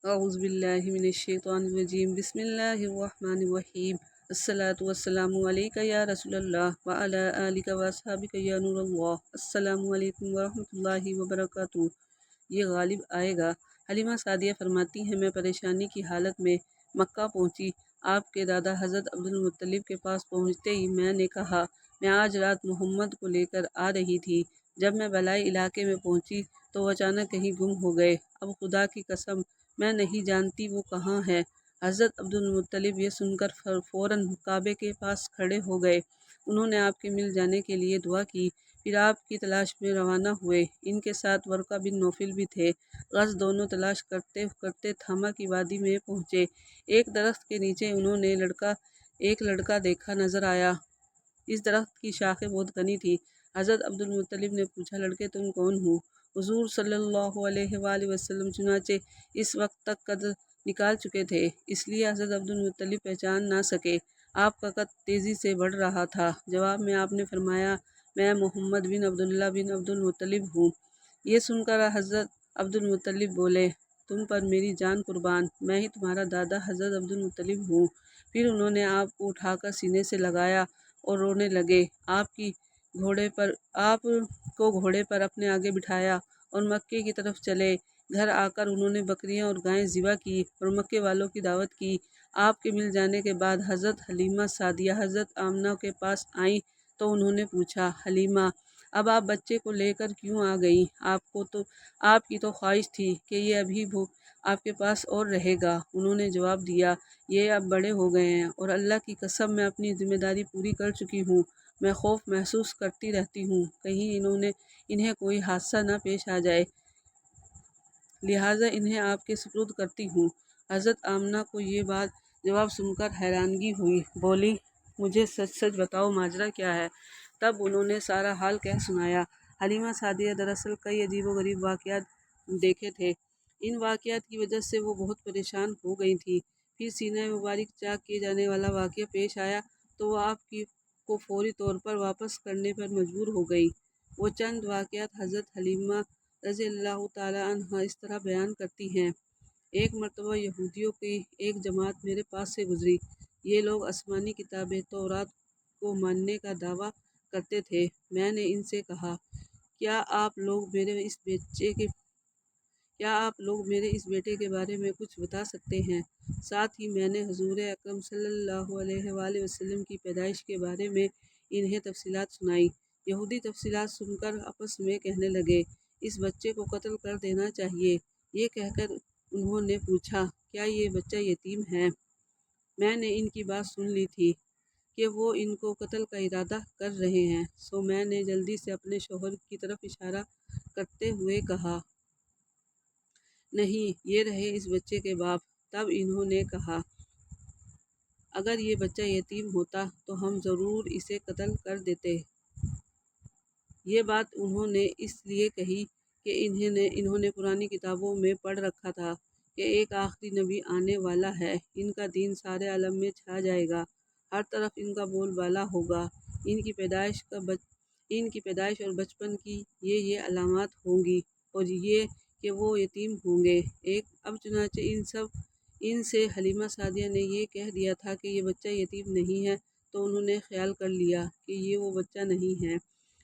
اعوذ باللہ من الشیطان الرجیم بسم اللہ الرحمن الرحیم الصلاۃ والسلام علیک یا رسول اللہ وعلی آلک واصحابک یا نور اللہ۔ السلام علیکم ورحمۃ اللہ وبرکاتہ۔ یہ غالب آئے گا۔ حلیمہ سعدیہ فرماتی ہیں، میں پریشانی کی حالت میں مکہ پہنچی۔ آپ کے دادا حضرت عبدالمطلب کے پاس پہنچتے ہی میں نے کہا، میں آج رات محمد کو لے کر آ رہی تھی۔ جب میں بلائی علاقے میں پہنچی تو وہ اچانک کہیں گم ہو گئے۔ اب خدا کی قسم میں نہیں جانتی وہ کہاں ہے۔ حضرت عبدالمطلب یہ سن کر فوراً کعبے کے پاس کھڑے ہو گئے۔ انہوں نے آپ کے مل جانے کے لیے دعا کی، پھر آپ کی تلاش میں روانہ ہوئے۔ ان کے ساتھ ورقہ بن نوفل بھی تھے۔ غرض دونوں تلاش کرتے کرتے تھاما کی وادی میں پہنچے۔ ایک درخت کے نیچے انہوں نے ایک لڑکا دیکھا نظر آیا۔ اس درخت کی شاخیں بہت گھنی تھی۔ حضرت عبدالمطلب نے پوچھا، لڑکے تم کون ہو؟ حضور صلی اللہ علیہ وآلہ وسلم چنانچہ اس وقت تک قد نکال چکے تھے، اس لیے حضرت عبدالمطلب پہچان نہ سکے۔ آپ کا قد تیزی سے بڑھ رہا تھا۔ جواب میں آپ نے فرمایا، میں محمد بن عبداللہ بن عبدالمطلب ہوں۔ یہ سن کر حضرت عبدالمطلب بولے، تم پر میری جان قربان، میں ہی تمہارا دادا حضرت عبدالمطلب ہوں۔ پھر انہوں نے آپ کو اٹھا کر سینے سے لگایا اور رونے لگے۔ آپ کو گھوڑے پر اپنے آگے بٹھایا اور مکے کی طرف چلے۔ گھر آ کر انہوں نے بکریاں اور گائیں ذبح کی اور مکے والوں کی دعوت کی۔ آپ کے مل جانے کے بعد حضرت حلیمہ سعدیہ حضرت آمنہ کے پاس آئیں تو انہوں نے پوچھا، حلیمہ اب آپ بچے کو لے کر کیوں آ گئیں؟ آپ کی تو خواہش تھی کہ یہ ابھی آپ کے پاس اور رہے گا۔ انہوں نے جواب دیا، یہ اب بڑے ہو گئے ہیں اور اللہ کی قسم میں اپنی ذمہ داری پوری کر چکی ہوں۔ میں خوف محسوس کرتی رہتی ہوں کہیں انہیں کوئی حادثہ نہ پیش آ جائے، لہٰذا انہیں آپ کے سپرد کرتی ہوں۔ حضرت آمنہ کو یہ بات جواب سن کر حیرانگی ہوئی، بولی، مجھے سچ سچ بتاؤ ماجرا کیا ہے؟ تب انہوں نے سارا حال کہہ سنایا۔ حلیمہ سعدیہ دراصل کئی عجیب و غریب واقعات دیکھے تھے۔ ان واقعات کی وجہ سے وہ بہت پریشان ہو گئی تھیں۔ پھر سینہ مبارک چاک کیے جانے والا واقعہ پیش آیا تو وہ آپ کو فوری طور پر واپس کرنے پر مجبور ہو گئی۔ وہ چند واقعات حضرت حلیمہ رضی اللہ تعالیٰ عنہ اس طرح بیان کرتی ہیں، ایک مرتبہ یہودیوں کی ایک جماعت میرے پاس سے گزری۔ یہ لوگ آسمانی کتاب تورات کو ماننے کا دعویٰ کرتے تھے۔ میں نے ان سے کہا، کیا آپ لوگ میرے اس بیٹے کے بارے میں کچھ بتا سکتے ہیں؟ ساتھ ہی میں نے حضور اکرم صلی اللہ علیہ وآلہ وسلم کی پیدائش کے بارے میں انہیں تفصیلات سنائی۔ یہودی تفصیلات سن کر آپس میں کہنے لگے، اس بچے کو قتل کر دینا چاہیے۔ یہ کہہ کر انہوں نے پوچھا، کیا یہ بچہ یتیم ہے؟ میں نے ان کی بات سن لی تھی کہ وہ ان کو قتل کا ارادہ کر رہے ہیں، سو میں نے جلدی سے اپنے شوہر کی طرف اشارہ کرتے ہوئے کہا، نہیں، یہ رہے اس بچے کے باپ۔ تب انہوں نے کہا، اگر یہ بچہ یتیم ہوتا تو ہم ضرور اسے قتل کر دیتے۔ یہ بات انہوں نے اس لیے کہی کہ انہوں نے پرانی کتابوں میں پڑھ رکھا تھا کہ ایک آخری نبی آنے والا ہے، ان کا دین سارے عالم میں چھا جائے گا، ہر طرف ان کا بول بالا ہوگا، ان کی پیدائش اور بچپن کی یہ علامات ہوں گی اور یہ کہ وہ یتیم ہوں گے۔ اب چنانچہ ان سے حلیمہ سعدیہ نے یہ کہہ دیا تھا کہ یہ بچہ یتیم نہیں ہے، تو انہوں نے خیال کر لیا کہ یہ وہ بچہ نہیں ہے۔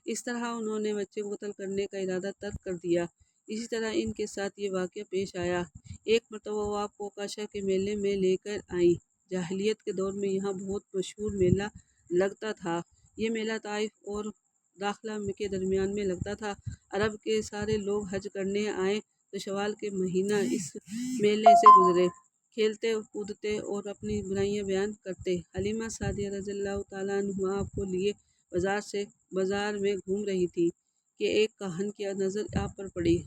اس طرح انہوں نے بچے کو قتل کرنے کا ارادہ ترک کر دیا۔ اسی طرح ان کے ساتھ یہ واقعہ پیش آیا۔ ایک مرتبہ وہ آپ کو کاشا کے میلے میں لے کر آئیں۔ جاہلیت کے دور میں یہاں بہت مشہور میلہ لگتا تھا۔ یہ میلہ طائف اور داخلہ کے درمیان میں لگتا تھا۔ عرب کے سارے لوگ حج کرنے آئیں تو شوال کے مہینہ اس میلے سے گزرے، کھیلتے کودتے اور اپنی برائیاں بیان کرتے۔ حلیمہ سعدیہ رضی اللہ تعالیٰ عنہ آپ کو لیے بازار میں گھوم رہی تھی کہ ایک کاہن کی نظر آپ پر پڑی۔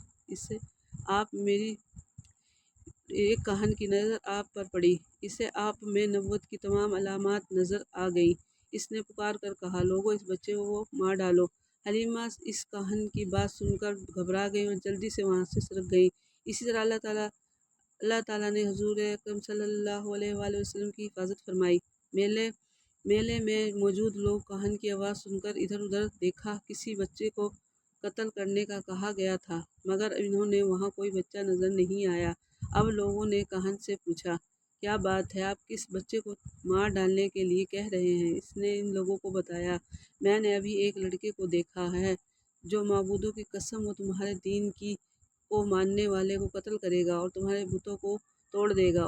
اسے آپ میں نبوت کی تمام علامات نظر آ گئیں۔ اس نے پکار کر کہا، لوگوں، اس بچے کو مار ڈالو۔ حلیمہ اس کاہن کی بات سن کر گھبرا گئیں اور جلدی سے وہاں سے سرک گئیں۔ اسی طرح اللہ تعالیٰ نے حضور اکرم صلی اللہ علیہ وآلہ وسلم کی حفاظت فرمائی۔ میلے میں موجود لوگ کاہن کی آواز سن کر ادھر ادھر دیکھا۔ کسی بچے کو قتل کرنے کا کہا گیا تھا، مگر انہیں وہاں کوئی بچہ نظر نہیں آیا۔ اب لوگوں نے کہن سے پوچھا، کیا بات ہے، آپ کس بچے کو مار ڈالنے کے لیے کہہ رہے ہیں؟ اس نے ان لوگوں کو بتایا، میں نے ابھی ایک لڑکے کو دیکھا ہے جو معبودوں کی قسم وہ تمہارے دین کی کو ماننے والے کو قتل کرے گا اور تمہارے بتوں کو توڑ دے گا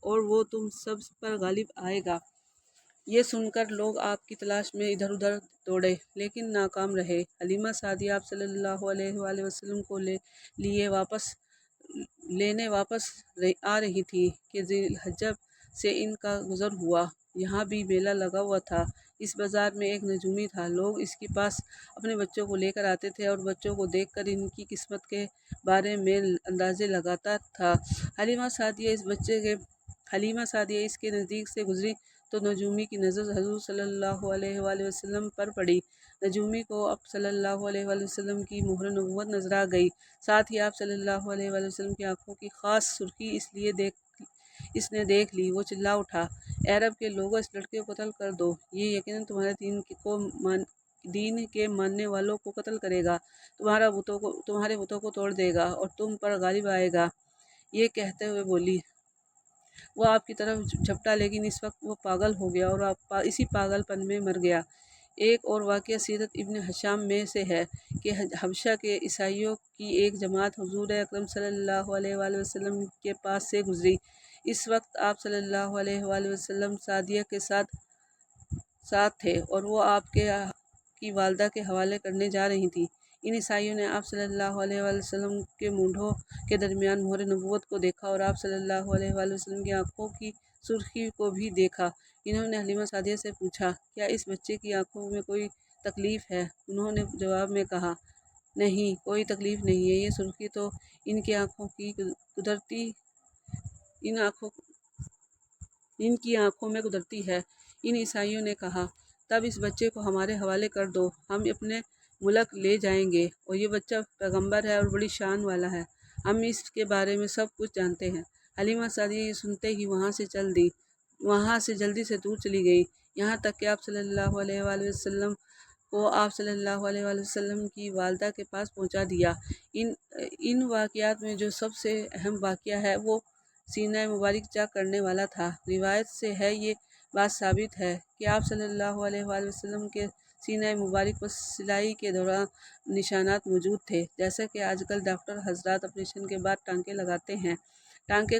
اور وہ تم سب پر غالب آئے گا۔ یہ سن کر لوگ آپ کی تلاش میں ادھر ادھر دوڑے لیکن ناکام رہے۔ حلیمہ سعدیہ آپ صلی اللہ علیہ وآلہ وسلم کو لینے واپس آ رہی تھی کہ ذی الحجہ سے ان کا گزر ہوا۔ یہاں بھی میلہ لگا ہوا تھا۔ اس بازار میں ایک نجومی تھا۔ لوگ اس کے پاس اپنے بچوں کو لے کر آتے تھے اور بچوں کو دیکھ کر ان کی قسمت کے بارے میں اندازے لگاتا تھا۔ حلیمہ سعدیہ اس کے نزدیک سے گزری تو نجومی کی نظر حضور صلی اللہ علیہ وآلہ وسلم پر پڑی۔ نجومی کو اب صلی اللہ علیہ وآلہ وسلم کی مہر نبوت نظر آ گئی۔ ساتھ ہی آپ صلی اللہ علیہ وآلہ وسلم کی آنکھوں کی خاص سرخی اس نے دیکھ لی۔ وہ چلا اٹھا، اے عرب کے لوگوں، اس لڑکے کو قتل کر دو، یہ یقیناً تمہارے دین کے ماننے والوں کو قتل کرے گا، تمہارے بتوں کو توڑ دے گا اور تم پر غالب آئے گا۔ یہ کہتے ہوئے بولی، وہ آپ کی طرف جھپٹا لیکن اس وقت وہ پاگل ہو گیا اور اسی پاگل پن میں مر گیا۔ ایک اور واقعہ سیرت ابن ہشام میں سے ہے کہ حبشہ کے عیسائیوں کی ایک جماعت حضور اکرم صلی اللہ علیہ وآلہ وسلم کے پاس سے گزری۔ اس وقت آپ صلی اللہ علیہ وآلہ وسلم سعدیہ کے ساتھ تھے اور وہ آپ کی والدہ کے حوالے کرنے جا رہی تھیں۔ ان عیسائیوں نے آپ صلی اللہ علیہ وآلہ وسلم کے مونڈھوں کے درمیان مہر نبوت کو دیکھا اور آپ صلی اللہ علیہ وآلہ وسلم کی آنکھوں کی سرخی کو بھی دیکھا۔ انہوں نے حلیمہ سعدیہ سے پوچھا، کیا اس بچے کی آنکھوں میں کوئی تکلیف ہے؟ انہوں نے جواب میں کہا، نہیں، کوئی تکلیف نہیں ہے، یہ سرخی تو ان کی آنکھوں میں قدرتی ہے۔ ان عیسائیوں نے کہا، تب اس بچے کو ہمارے حوالے کر دو، ہم اپنے ملک لے جائیں گے، اور یہ بچہ پیغمبر ہے اور بڑی شان والا ہے، ہم اس کے بارے میں سب کچھ جانتے ہیں۔ حلیمہ سعدیہ یہ سنتے ہی وہاں سے جلدی سے دور چلی گئی، یہاں تک کہ آپ صلی اللہ علیہ وآلہ وسلم کو آپ صلی اللہ علیہ وآلہ وسلم کی والدہ کے پاس پہنچا دیا۔ ان واقعات میں جو سب سے اہم واقعہ ہے وہ سینہ مبارک چاک کرنے والا تھا۔ روایت سے یہ بات ثابت ہے کہ آپ صلی اللہ علیہ وآلہ وسلم کے سینہ مبارک پر سلائی کے دوران نشانات موجود تھے، جیسا کہ آج کل ڈاکٹر حضرات آپریشن کے بعد ٹانکے لگاتے ہیں، ٹانکے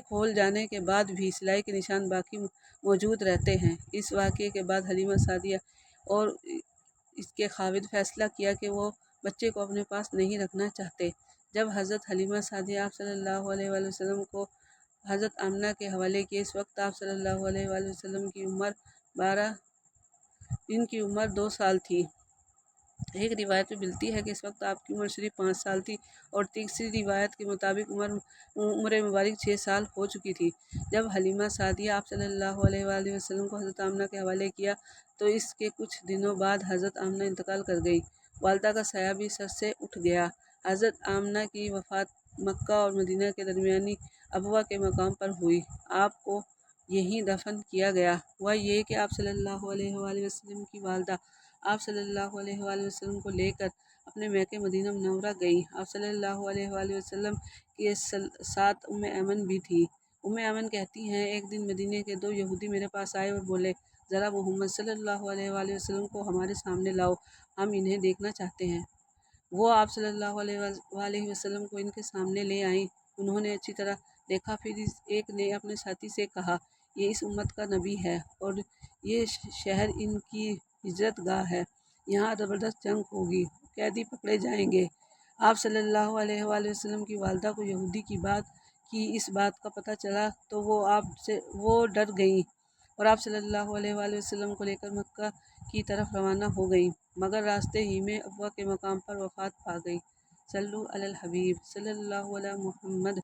کھول جانے کے بعد بھی سلائی کے نشان باقی موجود رہتے ہیں۔ اس واقعے کے بعد حلیمہ سعدیہ اور اس کے خاوند فیصلہ کیا کہ وہ بچے کو اپنے پاس نہیں رکھنا چاہتے۔ جب حضرت حلیمہ سعدیہ آپ صلی اللہ علیہ وآلہ وسلم کو حضرت آمنہ کے حوالے کیے، اس وقت آپ صلی اللہ علیہ وآلہ وسلم کی عمر 2 سال تھی۔ ایک روایت میں ملتی ہے کہ اس وقت آپ کی عمر صرف 5 سال تھی اور تیسری روایت کے مطابق عمر مبارک 6 سال ہو چکی تھی۔ جب حلیمہ سعدیہ آپ صلی اللہ علیہ وآلہ وسلم کو حضرت آمنہ کے حوالے کیا تو اس کے کچھ دنوں بعد حضرت آمنہ انتقال کر گئی۔ والدہ کا سایہ بھی سر سے اٹھ گیا۔ حضرت آمنہ کی وفات مکہ اور مدینہ کے درمیانی ابواء کے مقام پر ہوئی۔ آپ کو یہیں دفن کیا گیا۔ ہوا یہ کہ آپ صلی اللہ علیہ وآلہ وسلم کی والدہ آپ صلی اللہ علیہ وآلہ وسلم کو لے کر اپنے میکے مدینہ منورہ گئیں۔ آپ صلی اللہ علیہ وآلہ وسلم کے ساتھ ایمن بھی تھی۔ ایمن کہتی ہیں، ایک دن مدینے کے 2 یہودی میرے پاس آئے اور بولے، ذرا محمد صلی اللہ علیہ وآلہ وسلم کو ہمارے سامنے لاؤ، ہم انہیں دیکھنا چاہتے ہیں۔ وہ آپ صلی اللہ علیہ وآلہ وسلم کو ان کے سامنے لے آئیں۔ انہوں نے اچھی طرح دیکھا، پھر ایک نے اپنے ساتھی سے کہا، یہ اس امت کا نبی ہے اور یہ شہر ان کی ہجرت گاہ ہے، یہاں زبردست جنگ ہوگی، قیدی پکڑے جائیں گے۔ آپ صلی اللہ علیہ وآلہ وسلم کی والدہ کو یہودی کی اس بات کا پتہ چلا تو وہ ڈر گئیں اور آپ صلی اللہ علیہ وآلہ وسلم کو لے کر مکہ کی طرف روانہ ہو گئیں، مگر راستے ہی میں ابواء کے مقام پر وفات پا گئیں۔ صلو علی الحبیب صلی اللہ علیہ محمد۔